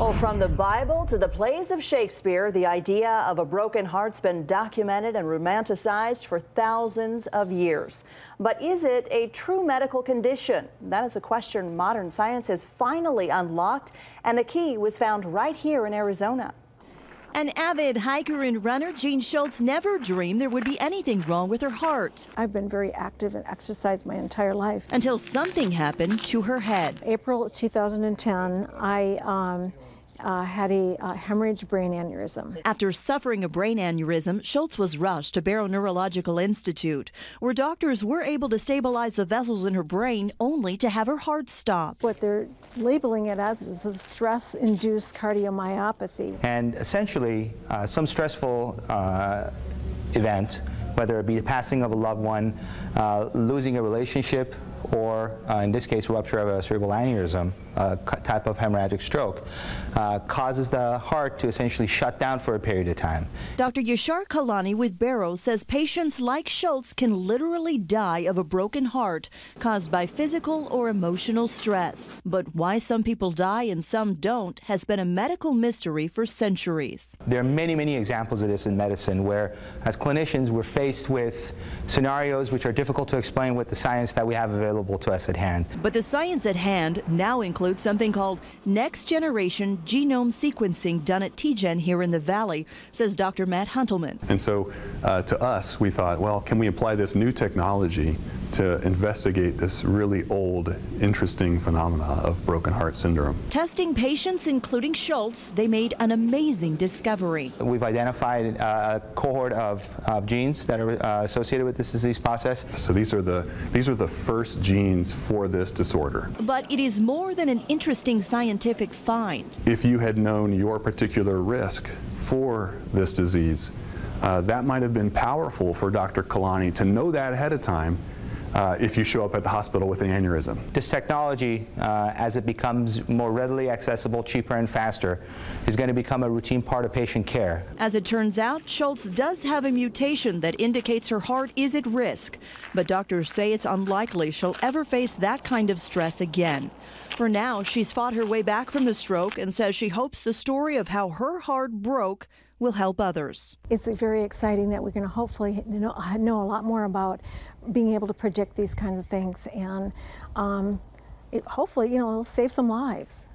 Well, from the Bible to the plays of Shakespeare, the idea of a broken heart's been documented and romanticized for thousands of years. But is it a true medical condition? That is a question modern science has finally unlocked, and the key was found right here in Arizona. An avid hiker and runner, Jean Schultz never dreamed there would be anything wrong with her heart. I've been very active and exercised my entire life. Until something happened to her head. April 2010, I had a hemorrhage brain aneurysm. After suffering a brain aneurysm, Schultz was rushed to Barrow Neurological Institute, where doctors were able to stabilize the vessels in her brain only to have her heart stop. What they're labeling it as is a stress-induced cardiomyopathy. And essentially, some stressful event, whether it be the passing of a loved one, losing a relationship, or in this case, rupture of a cerebral aneurysm, a type of hemorrhagic stroke, causes the heart to essentially shut down for a period of time. Dr. Yashar Kalani with Barrow says patients like Schultz can literally die of a broken heart caused by physical or emotional stress. But why some people die and some don't has been a medical mystery for centuries. There are many, many examples of this in medicine where, as clinicians, we're faced with scenarios which are difficult to explain with the science that we have available to us at hand. But the science at hand now includes something called next-generation genome sequencing done at TGen here in the Valley, says Dr. Matt Huntelman. And so to us, we thought, well, can we apply this new technology to investigate this really old, interesting phenomena of broken heart syndrome? Testing patients, including Schultz, they made an amazing discovery. We've identified a cohort of genes that are associated with this disease process. So these are the first genes for this disorder. But it is more than an interesting scientific find. If you had known your particular risk for this disease, that might have been powerful for Dr. Kalani to know that ahead of time. If you show up at the hospital with an aneurysm. This technology, as it becomes more readily accessible, cheaper and faster, is going to become a routine part of patient care. As it turns out, Schultz does have a mutation that indicates her heart is at risk, but doctors say it's unlikely she'll ever face that kind of stress again. For now, she's fought her way back from the stroke and says she hopes the story of how her heart broke will help others. It's very exciting that we're going to hopefully know a lot more about being able to predict these kinds of things, and hopefully, it'll save some lives.